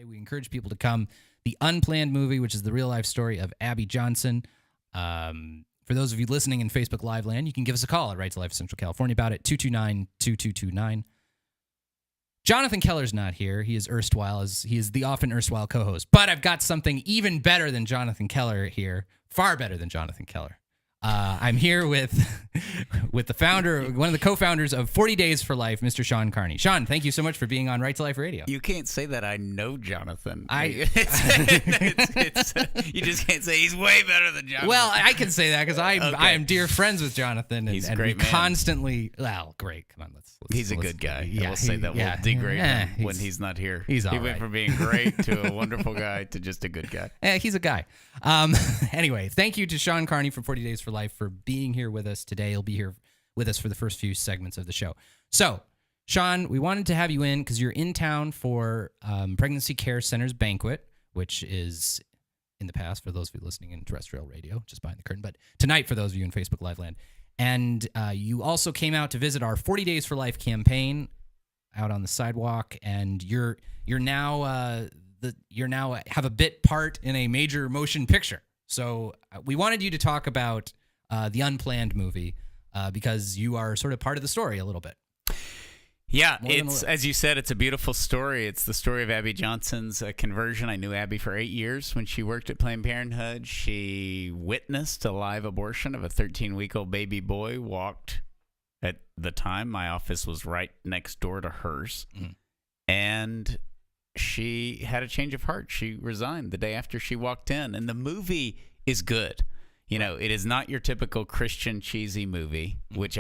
We encourage people to come. The Unplanned movie, which is the real-life story of Abby Johnson. For those of you listening in Facebook Live land, you can give us a call at Right to Life Central California about it, 229-2229. Jonathan Keller's not here. He is the often erstwhile co-host. But I've got something even better than Jonathan Keller here, far better than Jonathan Keller. I'm here with the founder, one of the co-founders of 40 Days for Life, Mr. Shawn Carney. Shawn, thank you so much for being on Right to Life Radio. You can't say that I know Jonathan. You just can't say he's way better than Jonathan. Well, I can say that because I am dear friends with Jonathan. He's a great man. Constantly, well, great. Come on, he's a good guy. Yeah, we'll say that we'll degrade him when he's not here. He went from being great to a wonderful guy to just a good guy. Yeah, he's a guy. Anyway, thank you to Shawn Carney from 40 Days for Life for being here with us today. He'll be here with us for the first few segments of the show. So, Shawn, we wanted to have you in because you're in town for Pregnancy Care Center's banquet, which is in the past for those of you listening in terrestrial radio, just behind the curtain, but tonight for those of you in Facebook Live land. And you also came out to visit our 40 Days for Life campaign out on the sidewalk, and you're now have a bit part in a major motion picture. So we wanted you to talk about the Unplanned movie because you are sort of part of the story a little bit. Yeah, it's as you said, it's a beautiful story. It's the story of Abby Johnson's conversion. I knew Abby for 8 years when she worked at Planned Parenthood. She witnessed a live abortion of a 13-week-old baby boy. Walked at the time, my office was right next door to hers, and she had a change of heart. She resigned the day after she walked in, and the movie is good. You know, it is not your typical Christian cheesy movie, which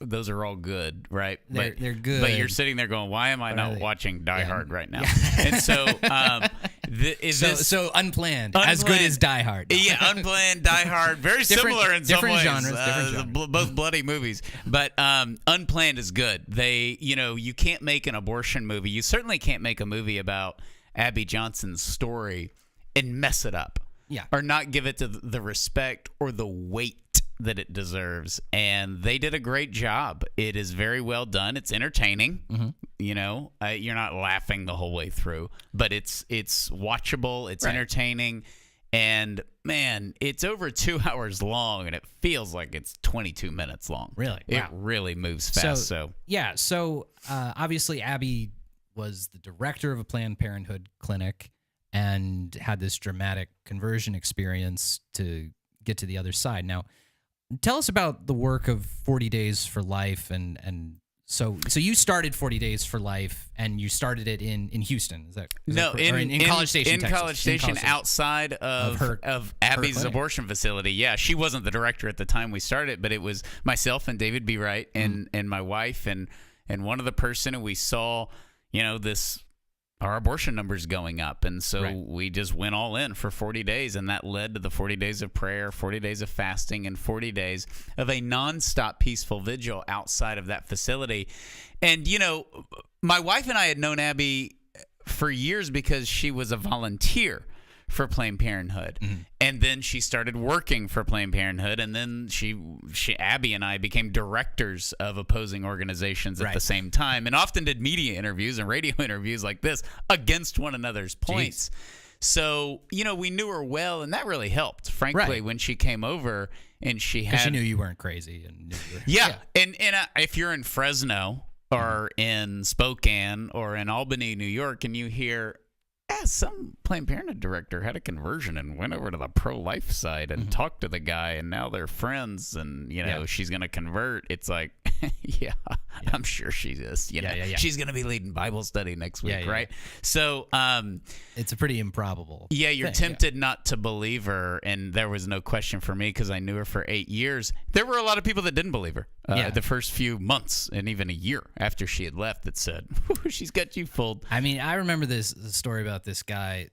those are all good, right? They're good. But you're sitting there going, why am I not watching Die Hard right now? Yeah. And so, so Unplanned, as good as Die Hard. No. Yeah, Unplanned, Die Hard, very similar in some ways. Different genres. Both bloody movies. But Unplanned is good. You can't make an abortion movie. You certainly can't make a movie about Abby Johnson's story and mess it up. Yeah. Or not give it the respect or the weight that it deserves. And they did a great job. It is very well done. It's entertaining. Mm-hmm. You're not laughing the whole way through, but it's watchable. It's entertaining. And man, it's over 2 hours long, and it feels like it's 22 minutes long. Really? It really moves fast. So obviously Abby was the director of a Planned Parenthood clinic and had this dramatic conversion experience to get to the other side. Now, tell us about the work of 40 Days for Life, and so you started 40 Days for Life, and you started it in Houston. Is that in College Station, Texas? College Station, outside of Abby's abortion facility. Yeah, she wasn't the director at the time we started, but it was myself and David B. Wright and my wife and one other person, and we saw our abortion numbers going up. And so we just went all in for 40 days, and that led to the 40 days of prayer, 40 days of fasting, and 40 days of a nonstop peaceful vigil outside of that facility. And, my wife and I had known Abby for years because she was a volunteer for Planned Parenthood. Mm-hmm. And then she started working for Planned Parenthood, and then Abby and I became directors of opposing organizations at the same time, and often did media interviews and radio interviews like this against one another's points. Jeez. So, we knew her well, and that really helped, frankly, when she came over and she knew you weren't crazy. And And if you're in Fresno or in Spokane or in Albany, New York, and you hear, some Planned Parenthood director had a conversion and went over to the pro-life side and talked to the guy, and now they're friends, and she's going to convert. It's like, I'm sure she is. She's going to be leading Bible study next week, right? So it's a pretty improbable. Yeah, you're tempted not to believe her, and there was no question for me because I knew her for 8 years. There were a lot of people that didn't believe her the first few months and even a year after she had left that said, she's got you fooled. I mean, I remember the story about this guy,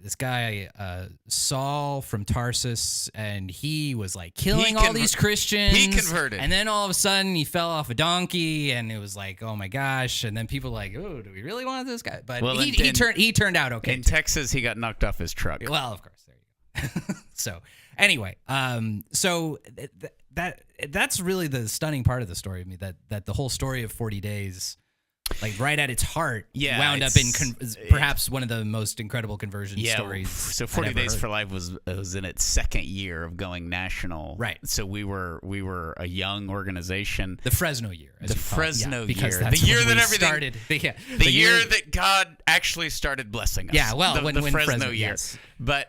Saul from Tarsus, and he was like killing all these Christians. He converted. And then all of a sudden he fell off a donkey, and it was like, oh my gosh. And then people were like, oh, do we really want this guy? But he turned out okay. In Texas, he got knocked off his truck. Well, of course. There you go. So anyway, that's really the stunning part of the story of me, that the whole story of 40 Days like right at its heart, Yeah, wound up in perhaps one of the most incredible conversion stories. So 40 Days for Life was in its second year of going national. Right. So we were a young organization. The Fresno year. The Fresno year. The year that everything started. The year that God actually started blessing us. Yeah, well, when Fresno year. Yes. But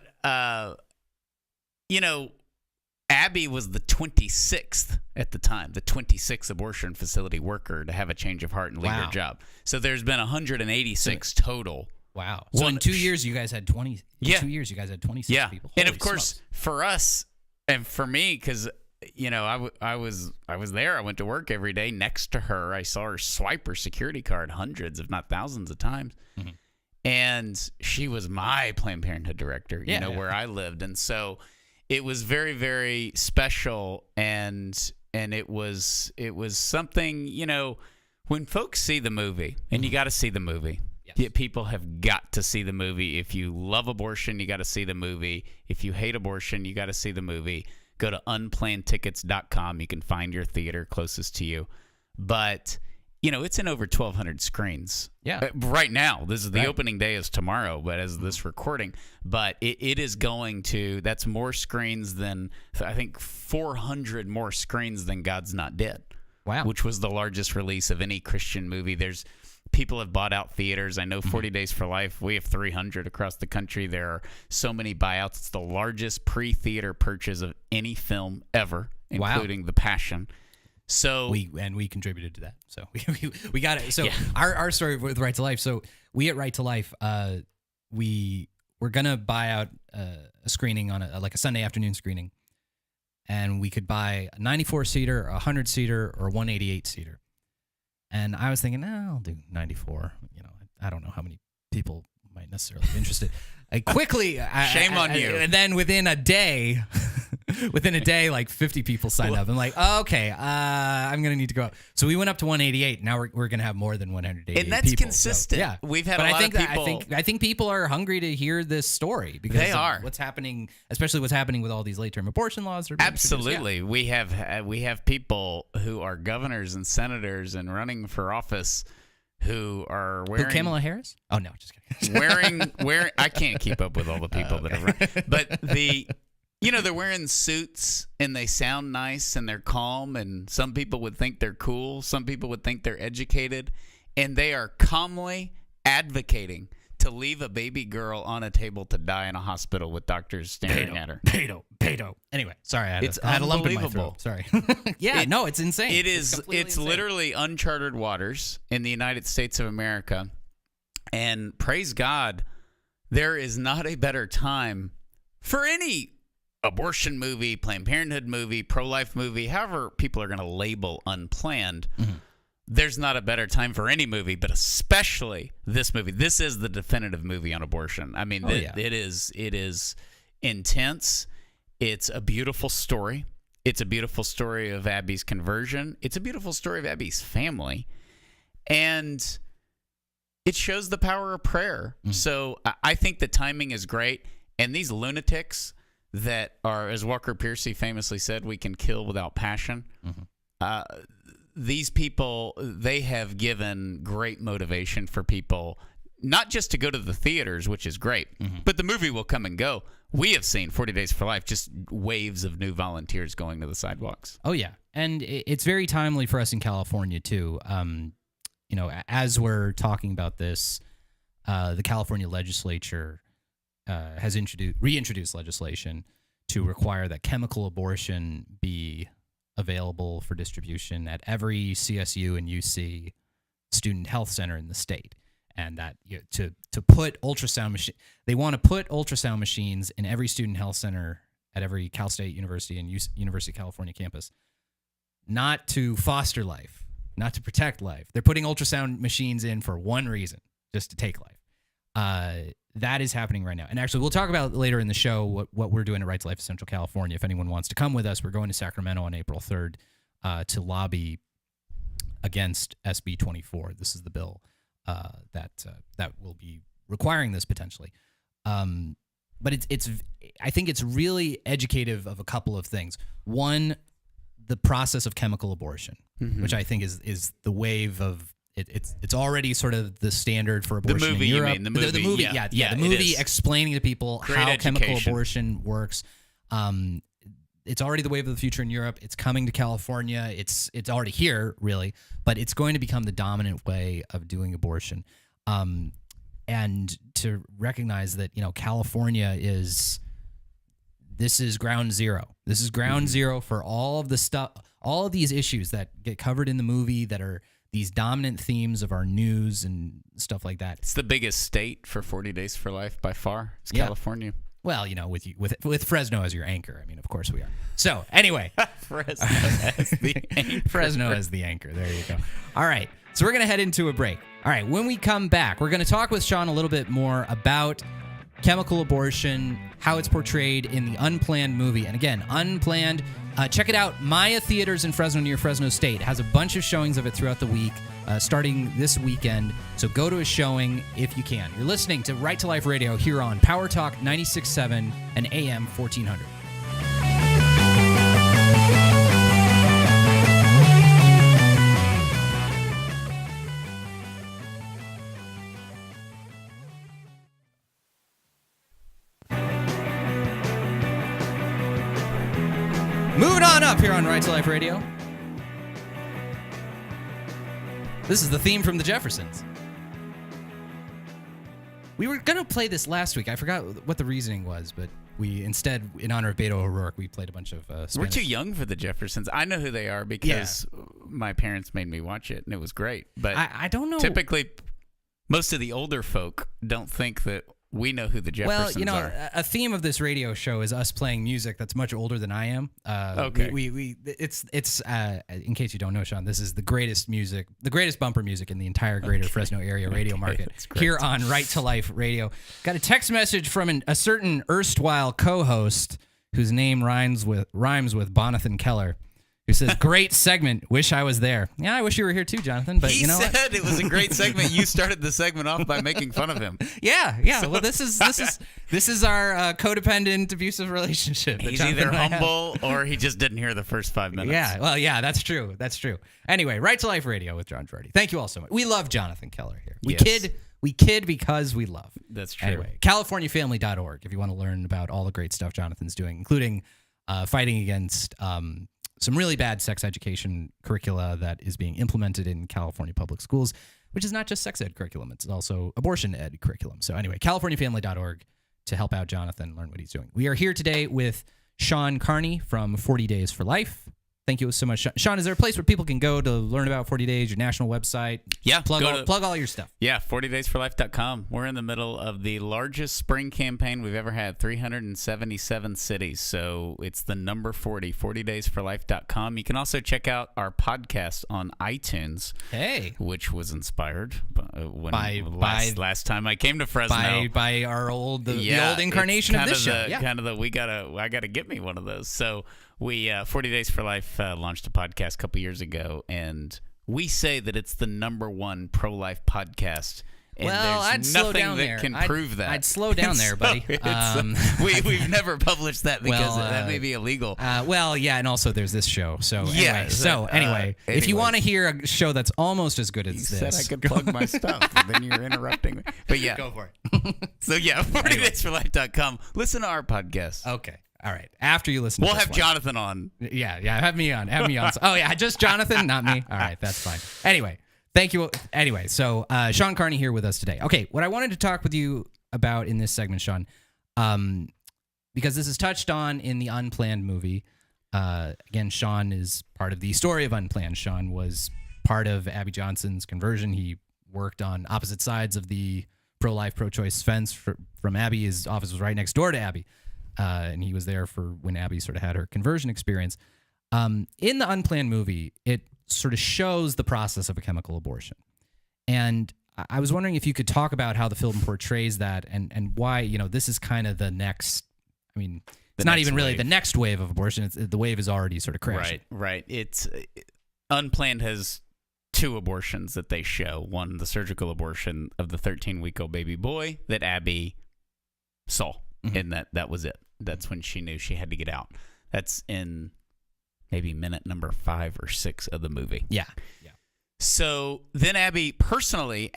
Abby was the 26th at the time, the 26th abortion facility worker to have a change of heart and leave her job. So there's been 186 total. Wow. So in 2 years, you guys had 20. In 2 years, you guys had 26 people. Holy and of course, for us and for me, because I was there. I went to work every day next to her. I saw her swipe her security card hundreds, if not thousands, of times. Mm-hmm. And she was my Planned Parenthood director. Where I lived, and so. It was very, very special, and it was something, when folks see the movie, and you got to see the movie. Yes. People have got to see the movie. If you love abortion, you got to see the movie. If you hate abortion, you got to see the movie. Go to unplannedtickets.com. You can find your theater closest to you. But it's in over 1,200 screens. Yeah. Right now. This is the opening day is tomorrow, but as this recording. But it is going to, that's more screens than, I think 400 more screens than God's Not Dead. Wow. Which was the largest release of any Christian movie. People have bought out theaters. I know 40 Days for Life, we have 300 across the country. There are so many buyouts. It's the largest pre-theater purchase of any film ever, including The Passion. So we contributed to that. So we got it. So our story with Right to Life. So we at Right to Life, we're gonna buy out a screening on a Sunday afternoon screening, and we could buy a 94-seater, a 100-seater, or a 188-seater. And I was thinking, I'll do 94. I don't know how many people might necessarily be interested. Shame on you. And then within a day, like 50 people signed up. I'm like, okay, I'm going to need to go up. So we went up to 188. Now we're going to have more than 188 people. And that's consistent. So, We've had a lot of people. I think people are hungry to hear this story because they are. What's happening, especially what's happening with all these late-term abortion laws. Absolutely. Yeah. We have people who are governors and senators and running for office who are wearing... Kamala Harris? Oh, no, just kidding. wearing I can't keep up with all the people that are running. But they're wearing suits and they sound nice and they're calm, and some people would think they're cool. Some people would think they're educated, and they are calmly advocating to leave a baby girl on a table to die in a hospital with doctors staring at her. Pedo. Anyway, sorry, I had a lump in my throat. Sorry. It's insane. It's literally uncharted waters in the United States of America, and praise God, there is not a better time for any abortion movie, Planned Parenthood movie, pro-life movie, however people are going to label Unplanned. Mm-hmm. There's not a better time for any movie, but especially this movie. This is the definitive movie on abortion. I mean, it is intense. It's a beautiful story. It's a beautiful story of Abby's conversion. It's a beautiful story of Abby's family. And it shows the power of prayer. Mm-hmm. So I think the timing is great. And these lunatics that are, as Walker Piercy famously said, we can kill without passion. Mm-hmm. These people, they have given great motivation for people, not just to go to the theaters, which is great, but the movie will come and go. We have seen 40 Days for Life, just waves of new volunteers going to the sidewalks. Oh, yeah. And it's very timely for us in California, too. As we're talking about this, the California legislature has reintroduced legislation to require that chemical abortion be available for distribution at every CSU and UC student health center in the state, and that to put ultrasound machine, they want to put ultrasound machines in every student health center at every Cal State University and University of California campus, not to foster life, not to protect life. They're putting ultrasound machines in for one reason, just to take life. That is happening right now. And actually, we'll talk about later in the show what we're doing at Right to Life in Central California. If anyone wants to come with us, we're going to Sacramento on April 3rd to lobby against SB 24. This is the bill that will be requiring this potentially. But I think it's really educative of a couple of things. One, the process of chemical abortion, which I think is the wave of it's already sort of the standard for abortion in Europe. The movie, the movie explaining to people Great how education. chemical abortion works. It's already the wave of the future in Europe. It's coming to California. It's already here, really, but it's going to become the dominant way of doing abortion. And to recognize that, California is ground zero. This is ground zero for all of the stuff, all of these issues that get covered in the movie that are these dominant themes of our news and stuff like that. It's the biggest state for 40 Days for Life by far. It's California. Well, with Fresno as your anchor. I mean, of course we are. So anyway, Fresno as the anchor. Fresno as the anchor. There you go. All right. So we're going to head into a break. All right. When we come back, we're going to talk with Shawn a little bit more about chemical abortion, how it's portrayed in the Unplanned movie. And again, Unplanned, check it out. Maya Theaters in Fresno near Fresno State has a bunch of showings of it throughout the week, starting this weekend. So go to a showing if you can. You're listening to Right to Life Radio here on Power Talk 96.7 and AM 1400. Moving on up here on Right to Life Radio. This is the theme from the Jeffersons. We were going to play this last week. I forgot what the reasoning was, but we instead, in honor of Beto O'Rourke, we played a bunch of Spanish. We're too young for the Jeffersons. I know who they are because my parents made me watch it, and it was great. But I don't know. Typically, most of the older folk don't think that we know who the Jeffersons are. A theme of this radio show is us playing music that's much older than I am. Okay. It's in case you don't know, Shawn, this is the greatest music, the greatest bumper music in the entire greater Fresno area radio market here on Right to Life Radio. Got a text message from a certain erstwhile co-host whose name rhymes with Bonathan Keller, who says, "Great segment. Wish I was there." Yeah, I wish you were here too, Jonathan. But he said it was a great segment. You started the segment off by making fun of him. Yeah. Well, this is our codependent, abusive relationship. He's either humble or he just didn't hear the first 5 minutes. Yeah. Well, yeah, that's true. Anyway, Right to Life Radio with John Girardi. Thank you all so much. We love Jonathan Keller here. We kid because we love. That's true. Anyway, CaliforniaFamily.org if you want to learn about all the great stuff Jonathan's doing, including fighting against some really bad sex education curricula that is being implemented in California public schools, which is not just sex ed curriculum, it's also abortion ed curriculum. So anyway, CaliforniaFamily.org to help out Jonathan learn what he's doing. We are here today with Shawn Carney from 40 Days for Life. Thank you so much. Shawn, is there a place where people can go to learn about 40 Days, your national website? Yeah. Plug all your stuff. Yeah, 40daysforlife.com. We're in the middle of the largest spring campaign we've ever had, 377 cities. So it's the number 40daysforlife.com. You can also check out our podcast on iTunes. Hey. Which was inspired by last time I came to Fresno. By our old incarnation of this show. I got to get me one of those. So we 40 Days for Life launched a podcast a couple years ago, and we say that it's the number one pro-life podcast. And I'd slow down that there. Can prove that. I'd slow down there, buddy. We've never published that because that may be illegal. And also there's this show. So anyway, if you want to hear a show that's almost as good as this, said I could plug my stuff, and then you're interrupting me. But yeah, go for it. So yeah, 40daysforlife.com. Listen to our podcast. Okay. All right. After you listen to this we'll have Jonathan on. Yeah. Have me on. Oh, yeah. Just Jonathan, not me. All right. That's fine. Anyway, thank you. Anyway, so Shawn Carney here with us today. Okay. What I wanted to talk with you about in this segment, Shawn, because this is touched on in the Unplanned movie. Again, Shawn is part of the story of Unplanned. Shawn was part of Abby Johnson's conversion. He worked on opposite sides of the pro-life, pro-choice fence from Abby. His office was right next door to Abby. And he was there for when Abby sort of had her conversion experience. In the Unplanned movie, it sort of shows the process of a chemical abortion. And I was wondering if you could talk about how the film portrays that and why, this is kind of the next, it's not even really the next wave of abortion. The wave is already sort of crashing. Right. It's Unplanned has two abortions that they show. One, the surgical abortion of the 13-week-old baby boy that Abby saw. Mm-hmm. And that was it. That's when she knew she had to get out. That's in maybe minute number 5 or 6 of the movie. Yeah. So then Abby personally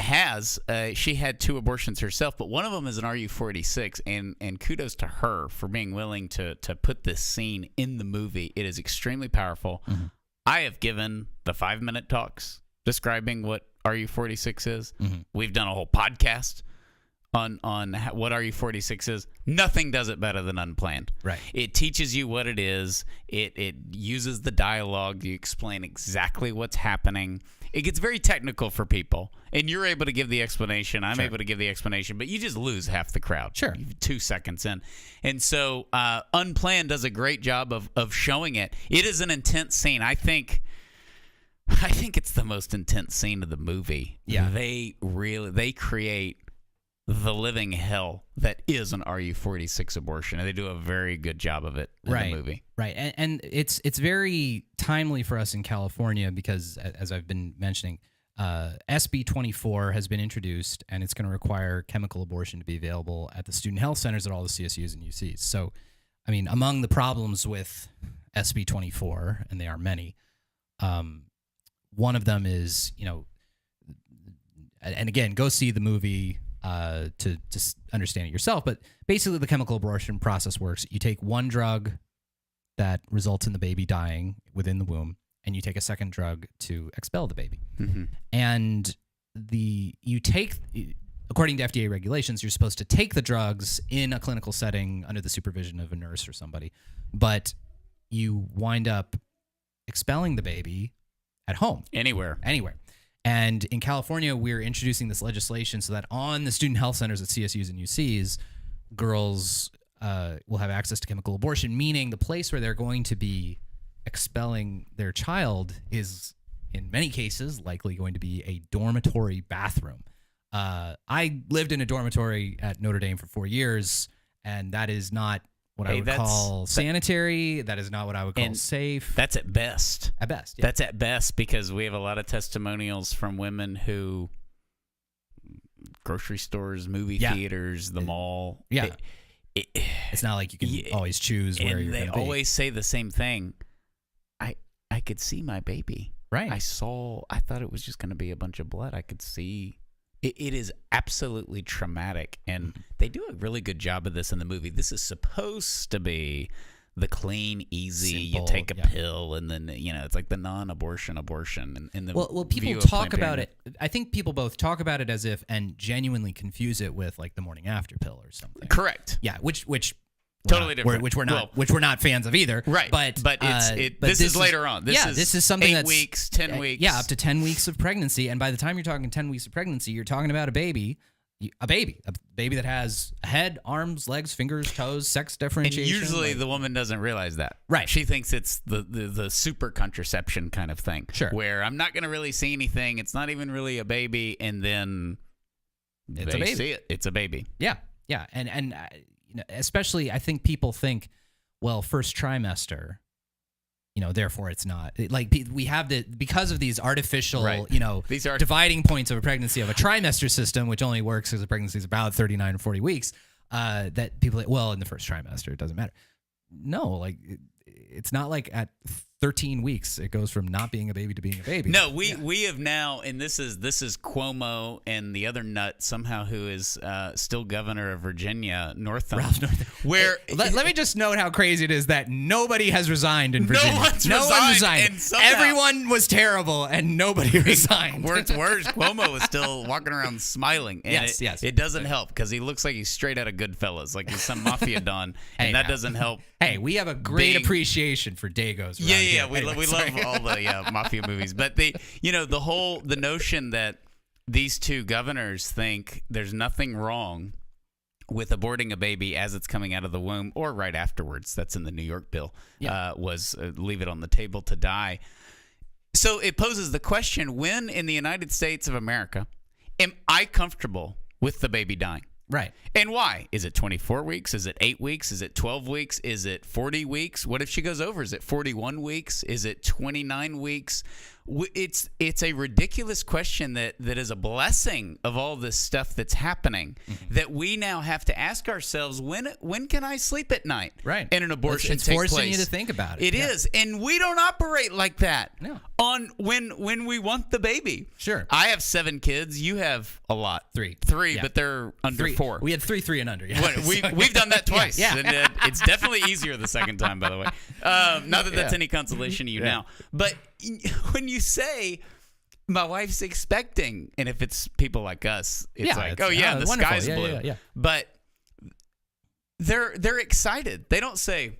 she had 2 abortions herself, but one of them is an RU46, and kudos to her for being willing to put this scene in the movie. It is extremely powerful. Mm-hmm. I have given the 5-minute talks describing what RU46 is. Mm-hmm. We've done a whole podcast on what RU46 is. Nothing does it better than Unplanned. Right. It teaches you what it is. It uses the dialogue. You explain exactly what's happening. It gets very technical for people, and you're able to give the explanation. I'm able to give the explanation, but you just lose half the crowd. Sure. 2 seconds in. And so Unplanned does a great job of showing it. It is an intense scene. I think it's the most intense scene of the movie. Yeah. They create the living hell that is an RU46 abortion, and they do a very good job of it in the movie. Right, and it's very timely for us in California because, as I've been mentioning, SB 24 has been introduced, and it's going to require chemical abortion to be available at the student health centers at all the CSUs and UCs. So, I mean, among the problems with SB 24, and they are many, one of them is, and again, go see the movie to understand it yourself. But basically, the chemical abortion process works. You take one drug that results in the baby dying within the womb, and you take a second drug to expel the baby. Mm-hmm. And according to FDA regulations, you're supposed to take the drugs in a clinical setting under the supervision of a nurse or somebody, but you wind up expelling the baby at home. Anywhere. And in California, we're introducing this legislation so that on the student health centers at CSUs and UCs, girls will have access to chemical abortion, meaning the place where they're going to be expelling their child is, in many cases, likely going to be a dormitory bathroom. I lived in a dormitory at Notre Dame for 4 years, and that is not what I would call sanitary. That is not what I would call safe. That's at best. At best, yeah. That's at best, because we have a lot of testimonials from women who, grocery stores, movie theaters, the mall. Yeah. It's not like you can always choose where you're going to be. And they always say the same thing. I could see my baby. Right. I thought it was just going to be a bunch of blood. I could see. It is absolutely traumatic, and they do a really good job of this in the movie. This is supposed to be the clean, easy, simple, you take a pill, and then, it's like the non-abortion abortion. And the well, people talk about it. I think people both talk about it as if, and genuinely confuse it with like the morning after pill or something. Correct. Yeah, which totally different. Which we're not fans of either. Right. But this is later on. This is something 8 weeks, 10 weeks. Yeah, up to 10 weeks of pregnancy. And by the time you're talking 10 weeks of pregnancy, you're talking about a baby that has a head, arms, legs, fingers, toes, sex differentiation. And usually the woman doesn't realize that. Right. She thinks it's the super contraception kind of thing. Sure. Where I'm not going to really see anything. It's not even really a baby. And then it's a baby. See it. It's a baby. Yeah. Yeah. And especially, I think people think, well, first trimester, therefore it's not. Like, we have because of these artificial, these are dividing points of a pregnancy of a trimester system, which only works because the pregnancy is about 39 or 40 weeks, that people, in the first trimester, it doesn't matter. No, like, it's not like at 13 weeks it goes from not being a baby to being a baby. No, we have now, and this is Cuomo and the other nut somehow who is still governor of Virginia, Northam. Ralph Northam. Where let me just note how crazy it is that nobody has resigned in Virginia. No one resigned. And everyone was terrible and nobody resigned. Worse, Cuomo is still walking around smiling. And yes. It doesn't help because he looks like he's straight out of Goodfellas, like he's some mafia don, and that doesn't help. Hey, we have a great appreciation for Dagos. Yeah, we love all the mafia movies, but the notion that these two governors think there's nothing wrong with aborting a baby as it's coming out of the womb or right afterwards. That's in the New York bill. Was leave it on the table to die. So it poses the question: when in the United States of America am I comfortable with the baby dying? Right. And why? Is it 24 weeks? Is it 8 weeks? Is it 12 weeks? Is it 40 weeks? What if she goes over? Is it 41 weeks? Is it 29 weeks? it's a ridiculous question that is a blessing of all this stuff that's happening, that we now have to ask ourselves, when can I sleep at night? Right. And an abortion it's takes forcing place. you to think about it. It is, and we don't operate like that. No. On when we want the baby. Sure. I have 7 kids. You have a lot. 3, Yeah. but they're under 4. We had 3 and under. Yeah. We've done that twice. Yeah. And it's definitely easier the second time, by the way. Not that that's any consolation to you now. But when you say, my wife's expecting, and if it's people like us, it's the sky's blue. Yeah. But they're excited. They don't say,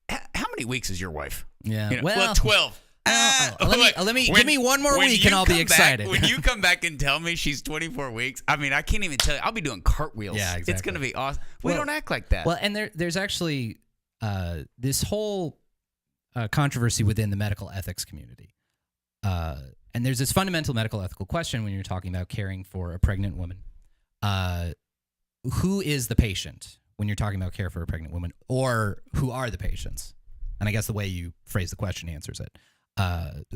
how many weeks is your wife? Yeah. Well, 12. Let me give me one more week and I'll be excited. When you come back and tell me she's 24 weeks, I mean, I can't even tell you. I'll be doing cartwheels. Yeah, exactly. It's going to be awesome. We don't act like that. Well, and there's actually this whole controversy within the medical ethics community. And there's this fundamental medical ethical question when you're talking about caring for a pregnant woman. Who is the patient when you're talking about care for a pregnant woman, or who are the patients? And I guess the way you phrase the question answers it.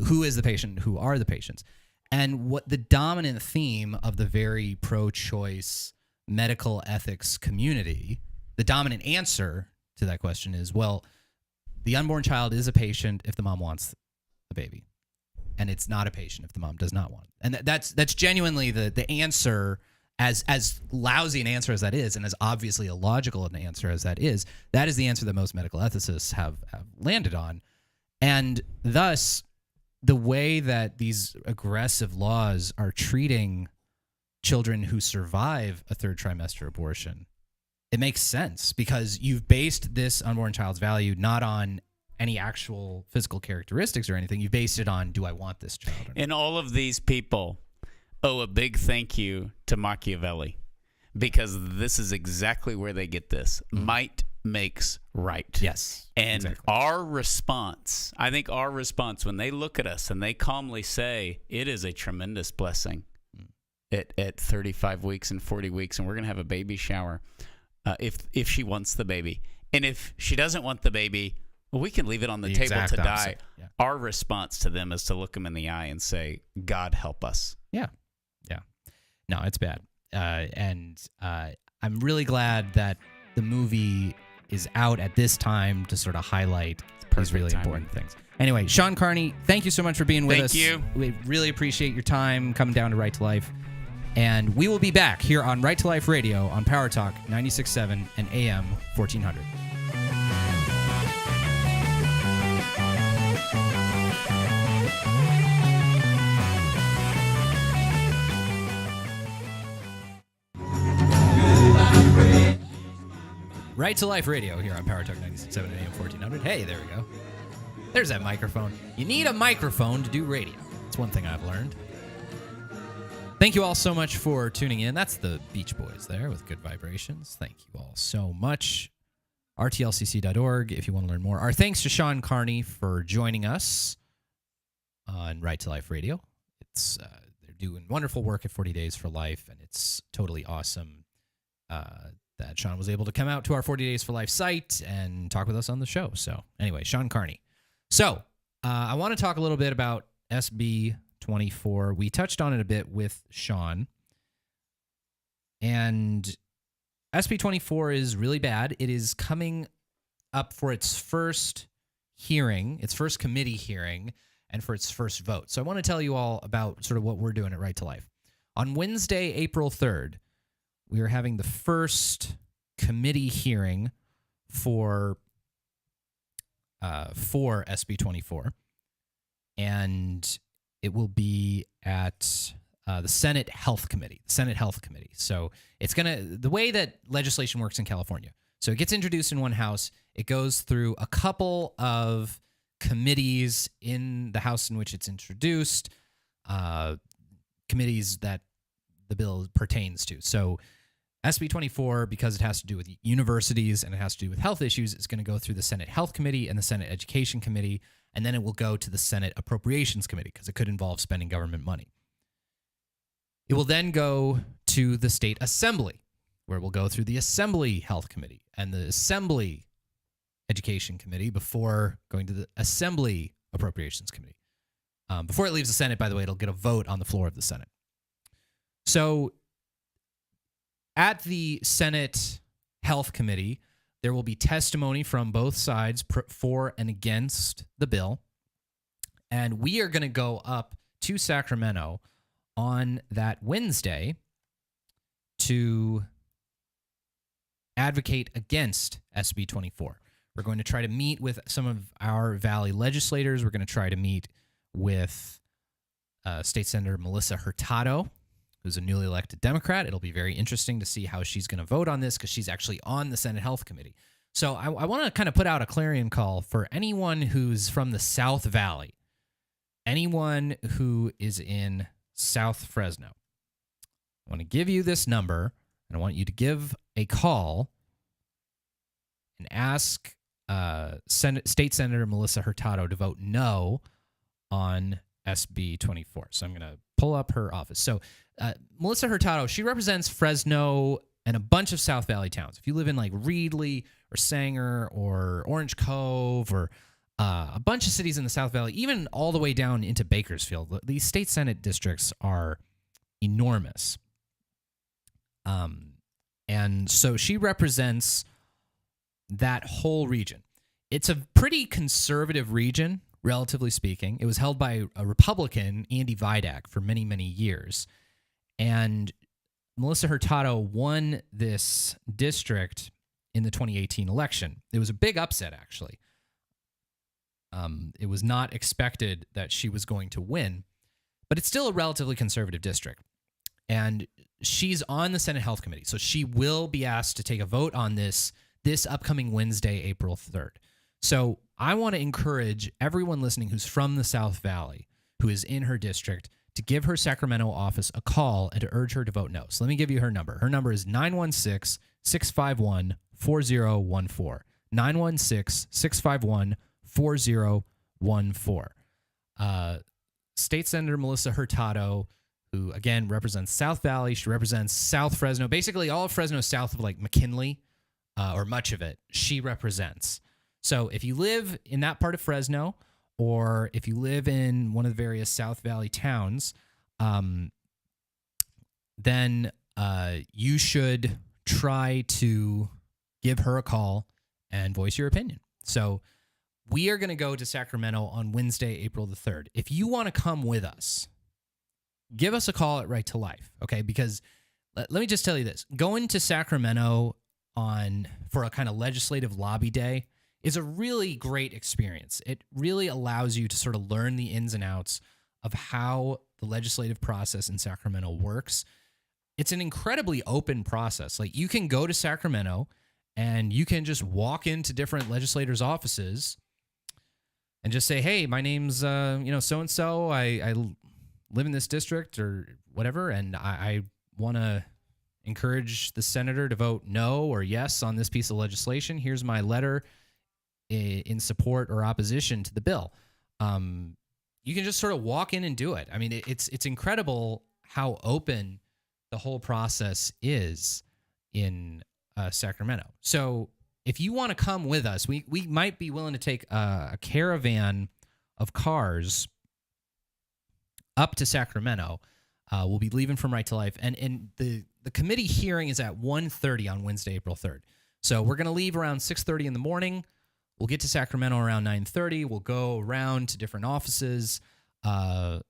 Who is the patient? Who are the patients? And what the dominant theme of the very pro-choice medical ethics community, the dominant answer to that question is, well, the unborn child is a patient if the mom wants the baby, and it's not a patient if the mom does not want it. And that's genuinely the answer, as lousy an answer as that is, and as obviously illogical an answer as that is the answer that most medical ethicists have landed on. And thus, the way that these aggressive laws are treating children who survive a third trimester abortion, it makes sense, because you've based this unborn child's value not on any actual physical characteristics or anything. You've based it on, do I want this child or not? And all of these people owe a big thank you to Machiavelli, because this is exactly where they get this. Might makes right. Yes. And exactly. our response, when they look at us and they calmly say, it is a tremendous blessing at 35 weeks and 40 weeks, and we're going to have a baby shower if she wants the baby. And if she doesn't want the baby, well, we can leave it on the table to die. Yeah. Our response to them is to look them in the eye and say, God help us. Yeah. No, it's bad. And I'm really glad that the movie is out at this time to sort of highlight these really important things. Anyway, Shawn Carney, thank you so much for being with us. Thank you. We really appreciate your time coming down to Right to Life. And we will be back here on Right to Life Radio on Power Talk 96.7 and AM 1400. Right to Life Radio here on Power Talk 96.7 AM 1400. Hey, there we go. There's that microphone. You need a microphone to do radio. That's one thing I've learned. Thank you all so much for tuning in. That's the Beach Boys there with Good Vibrations. Thank you all so much. RTLCC.org if you want to learn more. Our thanks to Shawn Carney for joining us on Right to Life Radio. They're doing wonderful work at 40 Days for Life, and it's totally awesome that Shawn was able to come out to our 40 Days for Life site and talk with us on the show. So anyway, Shawn Carney. So I want to talk a little bit about SB 24. We touched on it a bit with Shawn. And SB 24 is really bad. It is coming up for its first hearing, its first committee hearing, and for its first vote. So I want to tell you all about sort of what we're doing at Right to Life. On Wednesday, April 3rd, we are having the first committee hearing for SB 24, and it will be at the Senate Health Committee. So it's the way that legislation works in California. So it gets introduced in one house. It goes through a couple of committees in the house in which it's introduced, committees that the bill pertains to. So SB 24, because it has to do with universities and it has to do with health issues, is going to go through the Senate Health Committee and the Senate Education Committee, and then it will go to the Senate Appropriations Committee because it could involve spending government money. It will then go to the State Assembly, where it will go through the Assembly Health Committee and the Assembly Education Committee before going to the Assembly Appropriations Committee. Before it leaves the Senate, by the way, it'll get a vote on the floor of the Senate. So at the Senate Health Committee, there will be testimony from both sides for and against the bill. And we are going to go up to Sacramento on that Wednesday to advocate against SB 24. We're going to try to meet with some of our Valley legislators. We're going to try to meet with State Senator Melissa Hurtado, who's a newly elected Democrat. It'll be very interesting to see how she's going to vote on this because she's actually on the Senate Health Committee. So I want to kind of put out a clarion call for anyone who's from the South Valley, anyone who is in South Fresno. I want to give you this number, and I want you to give a call and ask State Senator Melissa Hurtado to vote no on SB 24. So I'm going to pull up her office. So Melissa Hurtado, she represents Fresno and a bunch of South Valley towns. If you live in like Reedley or Sanger or Orange Cove or a bunch of cities in the South Valley, even all the way down into Bakersfield, these state Senate districts are enormous. And so she represents that whole region. It's a pretty conservative region, relatively speaking. It was held by a Republican, Andy Vidak, for many, many years. And Melissa Hurtado won this district in the 2018 election. It was a big upset, actually. It was not expected that she was going to win, but it's still a relatively conservative district. And she's on the Senate Health Committee, so she will be asked to take a vote on this upcoming Wednesday, April 3rd. So I want to encourage everyone listening who's from the South Valley, who is in her district, to give her Sacramento office a call and to urge her to vote no. So let me give you her number. Her number is 916-651-4014. 916-651-4014. State Senator Melissa Hurtado, who, again, represents South Valley. She represents South Fresno. Basically, all of Fresno south of, like, McKinley, or much of it, she represents. So if you live in that part of Fresno, or if you live in one of the various South Valley towns, then you should try to give her a call and voice your opinion. So we are going to go to Sacramento on Wednesday, April the 3rd. If you want to come with us, give us a call at Right to Life, okay? Because let me just tell you this. Going to Sacramento for a kind of legislative lobby day is a really great experience. It really allows you to sort of learn the ins and outs of how the legislative process in Sacramento works. It's an incredibly open process. Like, you can go to Sacramento and you can just walk into different legislators' offices and just say, hey, my name's so-and-so. I live in this district or whatever, and I want to encourage the senator to vote no or yes on this piece of legislation. Here's my letter in support or opposition to the bill. You can just sort of walk in and do it. I mean, it's incredible how open the whole process is in Sacramento. So if you want to come with us, we might be willing to take a caravan of cars up to Sacramento. We'll be leaving from Right to Life. And the committee hearing is at 1:30 on Wednesday, April 3rd. So we're going to leave around 6:30 in the morning. We'll get to Sacramento around 9:30. We'll go around to different offices, talking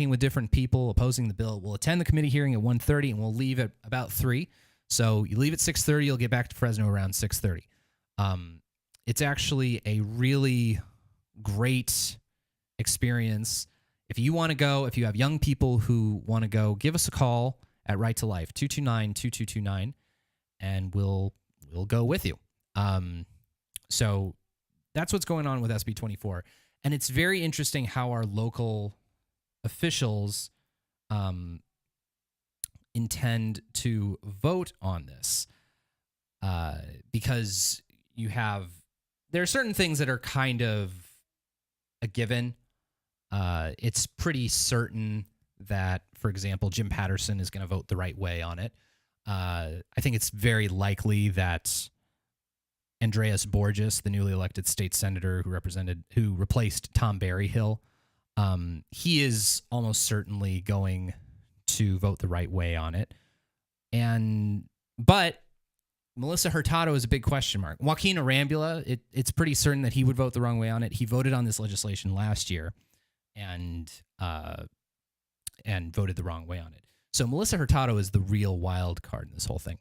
with different people opposing the bill. We'll attend the committee hearing at 1:30, and we'll leave at about 3. So you leave at 6:30. You'll get back to Fresno around 6:30. It's actually a really great experience. If you want to go, if you have young people who want to go, give us a call at Right to Life, 229-2229, and we'll go with you. So that's what's going on with SB 24. And it's very interesting how our local officials intend to vote on this, because there are certain things that are kind of a given. It's pretty certain that, for example, Jim Patterson is going to vote the right way on it. I think it's very likely that Andreas Borges, the newly elected state senator who replaced Tom Berryhill, He is almost certainly going to vote the right way on it. But Melissa Hurtado is a big question mark. Joaquin Arambula, it's pretty certain that he would vote the wrong way on it. He voted on this legislation last year and voted the wrong way on it. So Melissa Hurtado is the real wild card in this whole thing.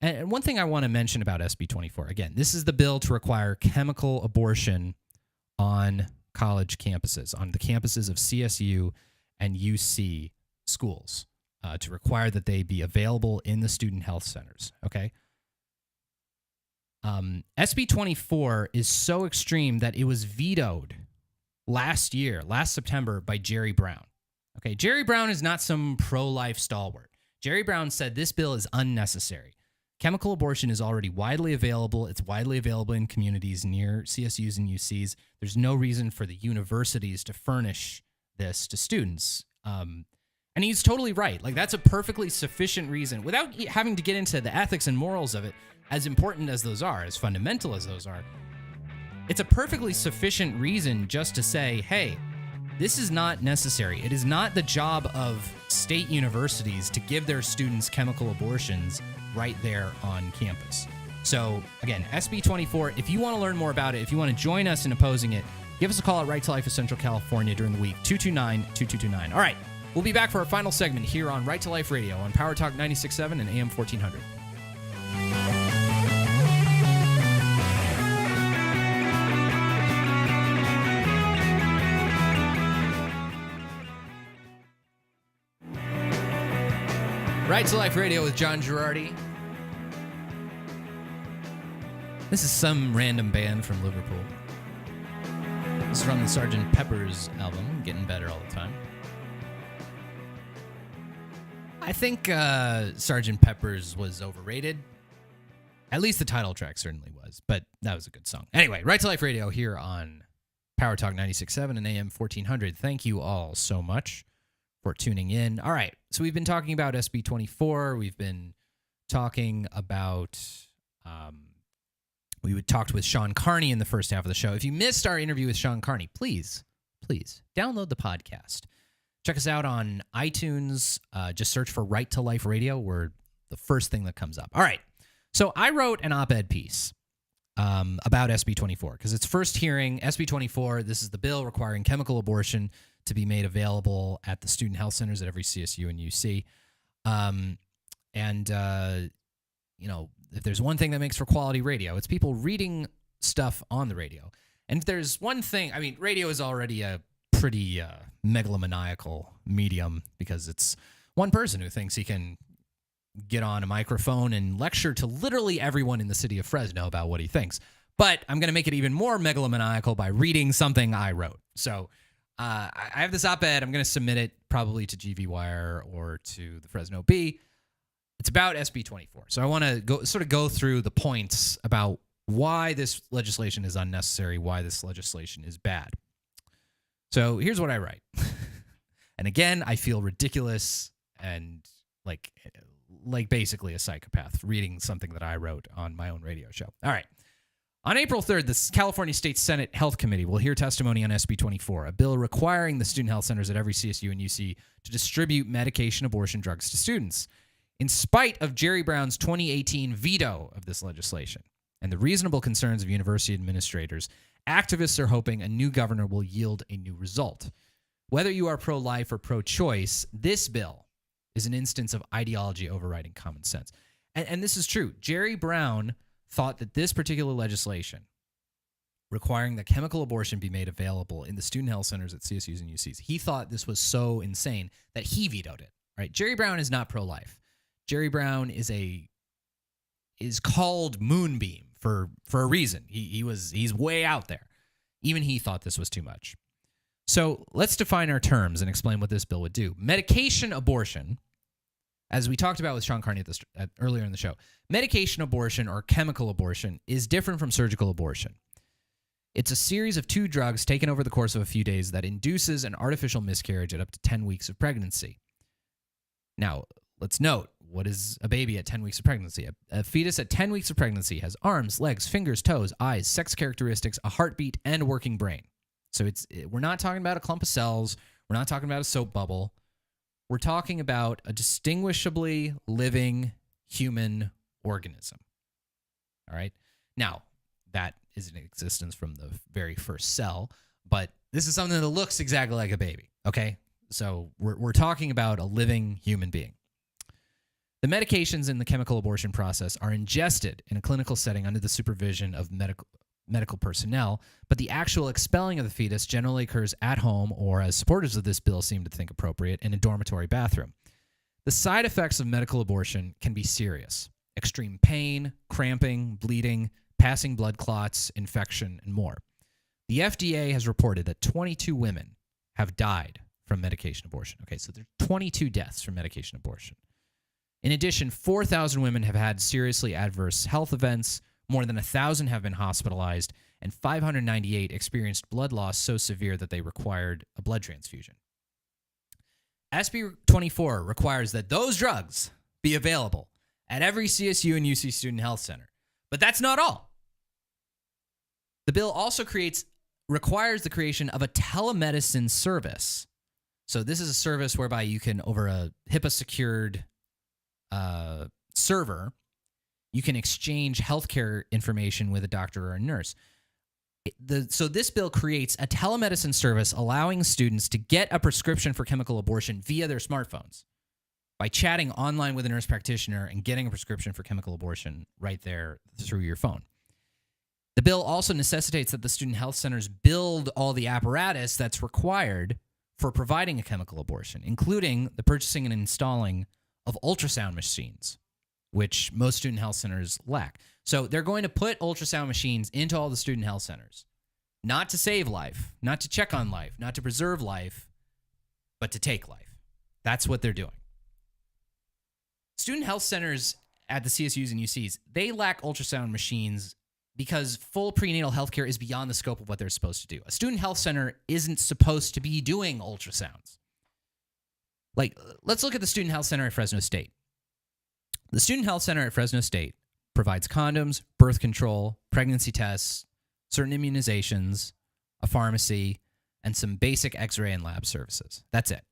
And one thing I want to mention about SB 24, again, this is the bill to require chemical abortion on college campuses, on the campuses of CSU and UC schools, to require that they be available in the student health centers, okay? SB 24 is so extreme that it was vetoed last September, by Jerry Brown. Okay, Jerry Brown is not some pro-life stalwart. Jerry Brown said this bill is unnecessary. Chemical abortion is already widely available. It's widely available in communities near CSUs and UCs. There's no reason for the universities to furnish this to students. And he's totally right. Like, that's a perfectly sufficient reason, without having to get into the ethics and morals of it, as important as those are, as fundamental as those are. It's a perfectly sufficient reason just to say, hey, this is not necessary. It is not the job of state universities to give their students chemical abortions right there on campus. So, again, SB 24, if you want to learn more about it, if you want to join us in opposing it, give us a call at Right to Life of Central California during the week, 229-2229. All right, we'll be back for our final segment here on Right to Life Radio on Power Talk 96.7 and AM 1400. Right to Life Radio with John Girardi. This is some random band from Liverpool. This is from the Sgt. Pepper's album, getting better all the time. I think Sgt. Pepper's was overrated. At least the title track certainly was, but that was a good song. Anyway, Right to Life Radio here on Power Talk 96.7 and AM 1400. Thank you all so much for tuning in. All right, so we've been talking about SB 24. We've been talking about, we talked with Shawn Carney in the first half of the show. If you missed our interview with Shawn Carney, please download the podcast. Check us out on iTunes. Just search for Right to Life Radio. We're the first thing that comes up. All right, so I wrote an op-ed piece about SB 24 because it's first hearing. SB 24, this is the bill requiring chemical abortion to be made available at the student health centers at every CSU and UC. You know, if there's one thing that makes for quality radio, it's people reading stuff on the radio. And if there's one thing, I mean, radio is already a pretty megalomaniacal medium because it's one person who thinks he can get on a microphone and lecture to literally everyone in the city of Fresno about what he thinks. But I'm going to make it even more megalomaniacal by reading something I wrote. So I have this op-ed. I'm going to submit it probably to GV Wire or to the Fresno Bee. It's about SB 24. So I want to go through the points about why this legislation is unnecessary, why this legislation is bad. So here's what I write. And again, I feel ridiculous and like basically a psychopath reading something that I wrote on my own radio show. All right. On April 3rd, the California State Senate Health Committee will hear testimony on SB 24, a bill requiring the student health centers at every CSU and UC to distribute medication abortion drugs to students, in spite of Jerry Brown's 2018 veto of this legislation and the reasonable concerns of university administrators. Activists are hoping a new governor will yield a new result. Whether you are pro-life or pro-choice, this bill is an instance of ideology overriding common sense. And this is true. Jerry Brown thought that this particular legislation requiring that chemical abortion be made available in the student health centers at CSUs and UCs, he thought this was so insane that he vetoed it. Right? Jerry Brown is not pro-life. Jerry Brown is called Moonbeam for a reason. He's way out there. Even he thought this was too much. So let's define our terms and explain what this bill would do. Medication abortion, as we talked about with Shawn Carney earlier in the show, medication abortion or chemical abortion is different from surgical abortion. It's a series of 2 drugs taken over the course of a few days that induces an artificial miscarriage at up to 10 weeks of pregnancy. Now, let's note, what is a baby at 10 weeks of pregnancy? A fetus at 10 weeks of pregnancy has arms, legs, fingers, toes, eyes, sex characteristics, a heartbeat, and a working brain. So we're not talking about a clump of cells. We're not talking about a soap bubble. We're talking about a distinguishably living human organism. All right. Now, that is in existence from the very first cell, but this is something that looks exactly like a baby. Okay. So we're talking about a living human being. The medications in the chemical abortion process are ingested in a clinical setting under the supervision of medical personnel, but the actual expelling of the fetus generally occurs at home or, as supporters of this bill seem to think appropriate, in a dormitory bathroom. The side effects of medical abortion can be serious: extreme pain, cramping, bleeding, passing blood clots, infection, and more. The FDA has reported that 22 women have died from medication abortion. Okay, so there are 22 deaths from medication abortion. In addition, 4,000 women have had seriously adverse health events, more than 1,000 have been hospitalized, and 598 experienced blood loss so severe that they required a blood transfusion. SB 24 requires that those drugs be available at every CSU and UC student health center. But that's not all. The bill also requires the creation of a telemedicine service. So this is a service whereby you can, over a HIPAA-secured server, you can exchange healthcare information with a doctor or a nurse. So this bill creates a telemedicine service allowing students to get a prescription for chemical abortion via their smartphones by chatting online with a nurse practitioner and getting a prescription for chemical abortion right there through your phone. The bill also necessitates that the student health centers build all the apparatus that's required for providing a chemical abortion, including the purchasing and installing of ultrasound machines, which most student health centers lack. So they're going to put ultrasound machines into all the student health centers, not to save life, not to check on life, not to preserve life, but to take life. That's what they're doing. Student health centers at the CSUs and UCs, they lack ultrasound machines because full prenatal health care is beyond the scope of what they're supposed to do. A student health center isn't supposed to be doing ultrasounds. Like, let's look at the student health center at Fresno State. The student health center at Fresno State provides condoms, birth control, pregnancy tests, certain immunizations, a pharmacy, and some basic x-ray and lab services. That's it.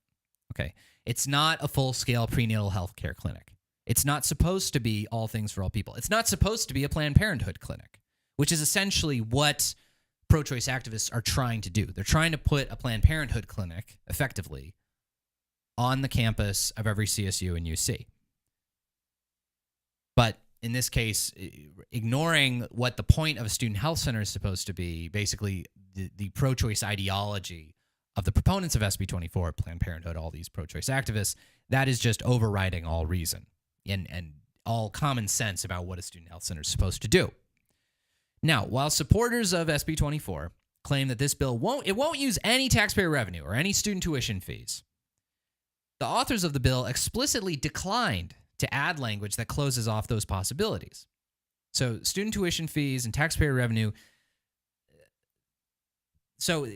Okay. It's not a full-scale prenatal health care clinic. It's not supposed to be all things for all people. It's not supposed to be a Planned Parenthood clinic, which is essentially what pro-choice activists are trying to do. They're trying to put a Planned Parenthood clinic, effectively, on the campus of every CSU and UC. But in this case, ignoring what the point of a student health center is supposed to be, basically the pro-choice ideology of the proponents of SB 24, Planned Parenthood, all these pro-choice activists, that is just overriding all reason and all common sense about what a student health center is supposed to do. Now, while supporters of SB 24 claim that this bill won't use any taxpayer revenue or any student tuition fees, the authors of the bill explicitly declined to add language that closes off those possibilities. So student tuition fees and taxpayer revenue, so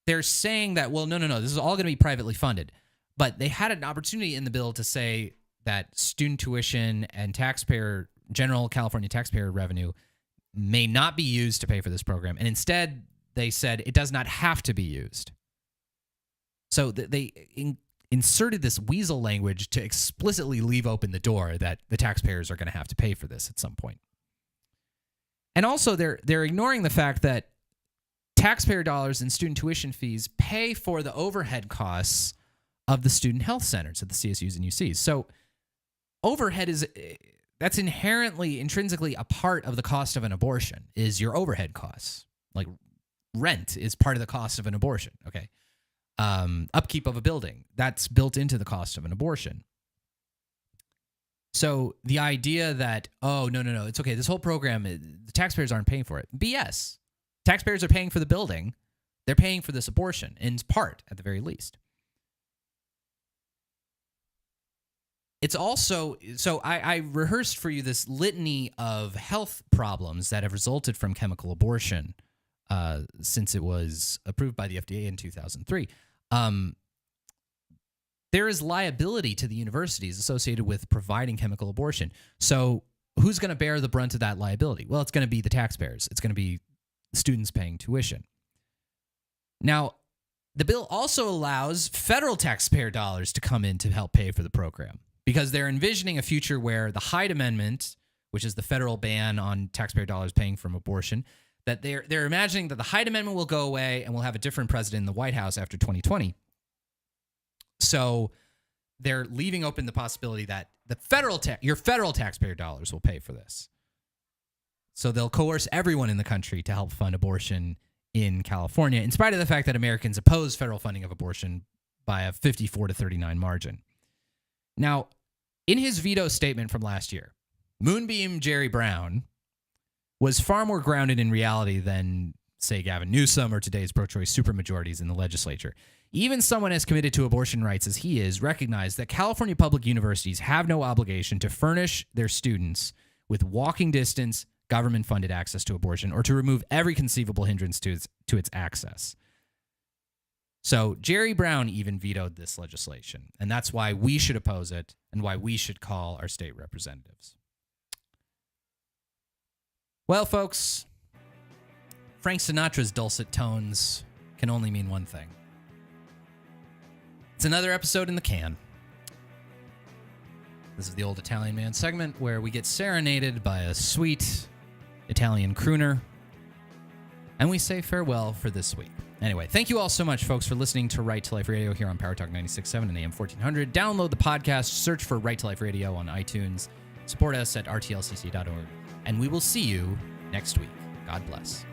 they're saying that, well, no, this is all going to be privately funded. But they had an opportunity in the bill to say that student tuition and general California taxpayer revenue may not be used to pay for this program. And instead, they said it does not have to be used. So they inserted this weasel language to explicitly leave open the door that the taxpayers are going to have to pay for this at some point. And also, they're ignoring the fact that taxpayer dollars and student tuition fees pay for the overhead costs of the student health centers at the CSUs and UCs. So overhead that's intrinsically a part of the cost of an abortion, is your overhead costs. Like rent is part of the cost of an abortion, okay? Upkeep of a building, that's built into the cost of an abortion. So the idea that, oh, no, it's okay, this whole program, the taxpayers aren't paying for it. BS. Taxpayers are paying for the building. They're paying for this abortion, in part, at the very least. It's also, so I rehearsed for you this litany of health problems that have resulted from chemical abortion since it was approved by the FDA in 2003. There is liability to the universities associated with providing chemical abortion. So who's going to bear the brunt of that liability? Well, it's going to be the taxpayers. It's going to be students paying tuition. Now, the bill also allows federal taxpayer dollars to come in to help pay for the program because they're envisioning a future where the Hyde Amendment, which is the federal ban on taxpayer dollars paying for abortion, that they're imagining that the Hyde Amendment will go away and we'll have a different president in the White House after 2020. So they're leaving open the possibility that your federal taxpayer dollars will pay for this. So they'll coerce everyone in the country to help fund abortion in California, in spite of the fact that Americans oppose federal funding of abortion by a 54-39 margin. Now, in his veto statement from last year, Moonbeam Jerry Brown was far more grounded in reality than, say, Gavin Newsom or today's pro-choice supermajorities in the legislature. Even someone as committed to abortion rights as he is recognized that California public universities have no obligation to furnish their students with walking distance, government-funded access to abortion or to remove every conceivable hindrance to its access. So Jerry Brown even vetoed this legislation, and that's why we should oppose it and why we should call our state representatives. Well, folks, Frank Sinatra's dulcet tones can only mean one thing. It's another episode in the can. This is the Old Italian Man segment where we get serenaded by a sweet Italian crooner, and we say farewell for this week. Anyway, thank you all so much, folks, for listening to Right to Life Radio here on Power Talk 96.7 and AM 1400. Download the podcast, search for Right to Life Radio on iTunes, support us at rtlcc.org, and we will see you next week. God bless.